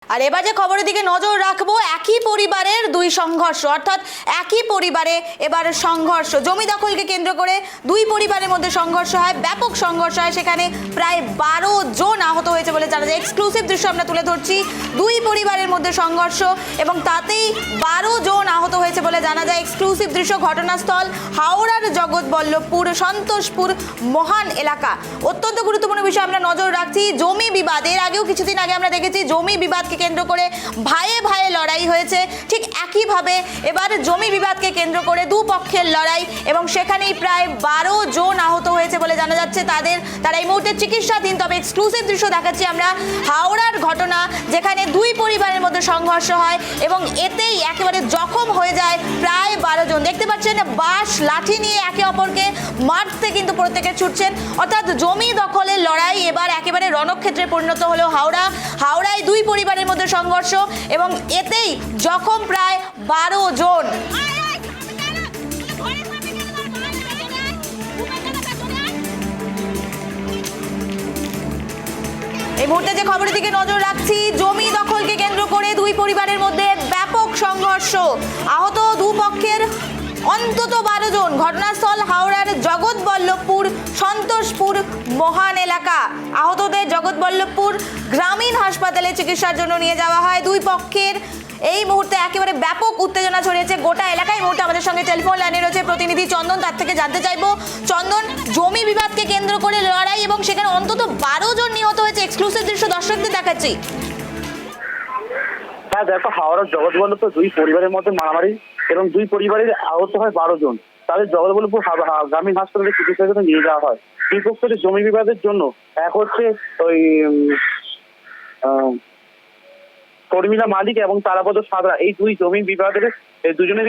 আর এবার যে খবরের দিকে নজর রাখবো, একই পরিবারের দুই সংঘর্ষ, অর্থাৎ একই পরিবারে এবার সংঘর্ষ। জমি দখলকে কেন্দ্র করে দুই পরিবারের মধ্যে সংঘর্ষ হয়, ব্যাপক সংঘর্ষ হয়। সেখানে প্রায় 12 জন আহত হয়েছে বলে জানা যায়। এক্সক্লুসিভ দৃশ্য আমরা তুলে ধরছি। দুই পরিবারের মধ্যে সংঘর্ষ এবং তাতেই 12 জন আহত হয়েছে বলে জানা যায়। এক্সক্লুসিভ দৃশ্য, ঘটনাস্থল হাওড়ার জগৎবল্লভপুর সন্তোষপুর মহান এলাকা। অত্যন্ত গুরুত্বপূর্ণ বিষয় আমরা নজর রাখছি। জমি বিবাদ, এর আগেও কিছুদিন আগে আমরা দেখেছি জমি বিবাদকে কেন্দ্র করে ভাইয়ে ভাইয়ে লড়াই হয়েছে। ঠিক একইভাবে এবার জমি বিবাদকে কেন্দ্র করে দুপক্ষের লড়াই এবং সেখানেই প্রায় 12 জন আহত হয়েছে বলে জানা যাচ্ছে। তারা এই মুহূর্তে চিকিৎসাধীন। তবে এক্সক্লুসিভ দৃশ্য দেখাচ্ছি আমরা হাওড়ার ঘটনা, যেখানে দুই পরিবারের মধ্যে সংঘর্ষ হয় এবং এতেই একেবারে জখম হয়ে যায় প্রায় 12 জন। দেখতে পাচ্ছেন বাঁশ লাঠি নিয়ে একে অপরকে মারতে কিন্তু প্রত্যেকে ছুটছেন। অর্থাৎ জমি দখলের লড়াই এবার একেবারে রণক্ষেত্রে পরিণত হলো হাওড়ায় দুই পরিবারের মধ্যে সংঘর্ষ এবং এতেই জখম প্রায় 12 জন। এই মুহূর্তে যে খবরের দিকে নজর রাখছি, জমি দখলকে কেন্দ্র করে দুই পরিবারের মধ্যে ব্যাপক সংঘর্ষ, আহত দুপক্ষের অন্তত 12 জন। ঘটনাস্থল হাওড়ার জগৎবল্লভপুর সন্তোষপুর মহান এলাকা। আহতদের জগৎবল্লভপুর গ্রামীণ হাসপাতালে চিকিৎসার জন্য নিয়ে যাওয়া হয়। দুই পক্ষের এই মুহূর্তে একেবারে ব্যাপক উত্তেজনা ছড়িয়েছে গোটা এলাকায়। এই মুহূর্তে আমাদের সঙ্গে টেলিফোন লাইনে রয়েছে প্রতিনিধি চন্দন, তার থেকে জানতে চাইবো, চন্দন, জমি বিবাদকে কেন্দ্র করে লড়াই এবং সেখানে অন্তত 12 জন নিহত হয়েছে। এক্সক্লুসিভ দৃশ্য দর্শকদের দেখাচ্ছি। হ্যাঁ দেখো, হাওড়ার জগৎবল্লভপুর দুই পরিবারের মধ্যে মারামারি এবং দুই পরিবারের আহত হয় 12 জন। তাদের জগৎবল্লভপুর গ্রামীণ হাসপাতালে চিকিৎসার জন্য নিয়ে যাওয়া হয়। দুই পক্ষের জমি বিবাদের জন্য এক হচ্ছে ওই শর্মিলা মালিক এবং তারাপদ সাদরা, এই দুই জমি বিবাদের দুজনের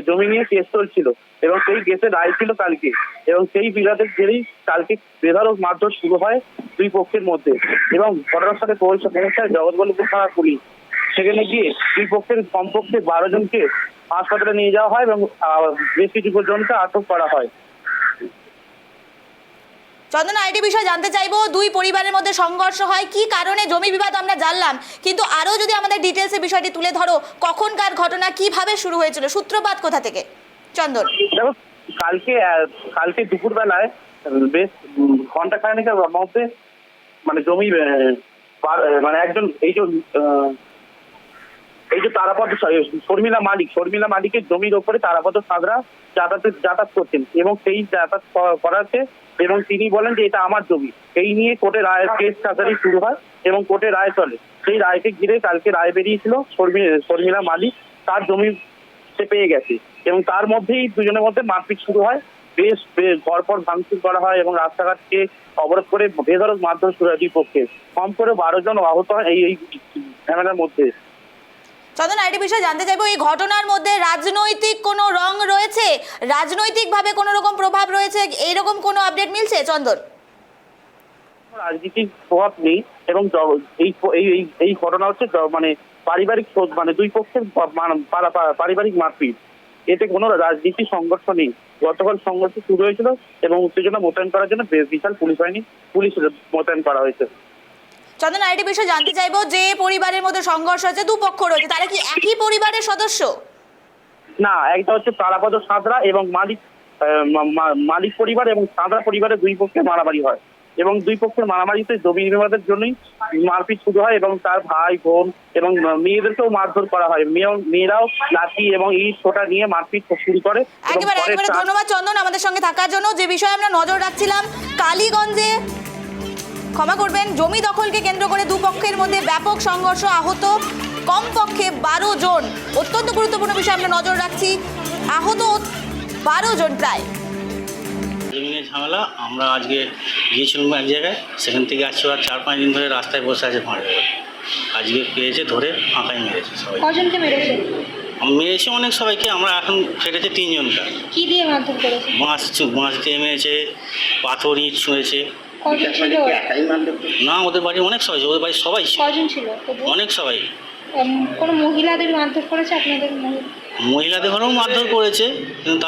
জমি নিয়ে কেস চলছিল এবং সেই কেসের রায় ছিল কালকে এবং সেই বিবাদের জেরেই কালকে বেধড়ক মারধর শুরু হয় দুই পক্ষের মধ্যে এবং ঘটনাস্থলে পৌঁছায় জগৎবল্লভপুর থানার পুলিশ। সেখানে গিয়ে দুই পক্ষের কমপক্ষে 12 জনকে হাসপাতালে নিয়ে যাওয়া হয় এবং বেশ কিছু জনকে আটক করা হয়। চন্দন, আরেকটি বিষয় জানতে চাইবো, দুই পরিবারের মধ্যে সংঘর্ষ হয়, কি কারণে জমি বিবাদ আমরা জানলাম, কিন্তু আরো যদি আমাদের ডিটেলসে বিষয়টি তুলে ধরো, কখনকার ঘটনা, কিভাবে শুরু হয়েছিল, সূত্রপাত কোথা থেকে? চন্দন, দেখো, কালকে দুপুর বেলায় বেশ ঘন্টা খানেকের মধ্যে মানে জমি মানে একজন এই যে তারাপদ শর্মিলা মালিকের জমির ওপরে তারাপদ সাদরা যাতায়াত করতেন এবং সেই যাতায়াত করাতে এবং তিনি বলেন যে এটা আমার জমি। এই নিয়ে কোর্টে রায়ের কেস কাছারি শুরু হয় এবং কোর্টে রায় চলে। সেই রায়কে ঘিরে কালকে রায় বেরিয়েছিল, শর্মিলা মালিক তার জমি সে পেয়ে গেছে এবং তার মধ্যেই দুজনের মধ্যে মারপিট শুরু হয়। বেশ ঘরপর ভাঙচুর করা হয় এবং রাস্তাঘাটকে অবরোধ করে বেধড়ক মারধর শুরু হয় দুই পক্ষে। কম করে 12 জন আহত হয় এই ঝামেলার মধ্যে। চন্দন, আরেকটি বিষয় জানতে চাইবো, এই ঘটনার মধ্যে রাজনৈতিক কোনো রং রয়েছে, রাজনৈতিকভাবে কোনো রকম প্রভাব রয়েছে, এইরকম কোনো আপডেট মিলছে? চন্দন, রাজনীতির প্রভাব নেই এবং এই ঘটনা হচ্ছে মানে পারিবারিক, মানে দুই পক্ষের পারিবারিক মারপিট, এতে কোনো রাজনীতির সংঘর্ষ নেই। গতকাল সংঘর্ষ শুরু হয়েছিল এবং উত্তেজনা মোতায়েন করার জন্য বিশাল পুলিশ মোতায়েন করা হয়েছে। চন্দন, আরেকটি বিষয় জানতে চাইবো, যে পরিবারের মধ্যে সংঘর্ষ হচ্ছে, দুপক্ষ রয়েছে, তারা কি একই পরিবারের সদস্য? না, একটা হচ্ছে তারাপদ সাদরা এবং মালিক পরিবার এবং সাদরা পরিবারের দুই পক্ষে মারামারি হয় এবং দুই পক্ষের মারামারিতে জমি বিবাদের জন্যই মারপিট শুরু হয় এবং তার ভাই বোন এবং মেয়েদেরকেও মারধর করা হয়। মেয়েরাও লাঠি এবং ইট ছোটা নিয়ে মারপিট শুরু করে। একেবারে ধন্যবাদ চন্দন আমাদের সঙ্গে থাকার জন্য। যে বিষয়ে আমরা নজর রাখছিলাম, কালীগঞ্জে, ক্ষমা করবেন, জমি দখলকে কেন্দ্র করে দুপক্ষের মধ্যে ব্যাপক সংঘর্ষ, আহত কমপক্ষে 12 জন। অত্যন্ত গুরুত্বপূর্ণ বিষয় আমরা নজর রাখছি, আহত 12 জন প্রায়। জমিনের ঝামেলা, আমরা আজকে গিয়েছিলাম এক জায়গায়, সেখান থেকে আসছি আর 4-5 দিন ধরে রাস্তায় বসে আছে ভাঁড়ে। আজকে পেয়েছে ধরে ফাঁকাই মেরেছে সবাই। কজনকে মেরেছে? মেরেছে অনেক সবাইকে, আমরা এখন ফেটেছে 3 জনকে। কি দিয়ে মারধর করেছে? বাঁশ দিয়ে মেরেছে, পাথর ইট ছুঁড়েছে। কজন ছিল? না, ওদের বাড়ি অনেক সবাই, ওদের বাড়ি সবাই কজন ছিল? অনেক সবাই। কোনো মহিলাদের মারধর করেছে আপনাদের? মহিলাদের ঘরেও মারধর করেছে কিন্তু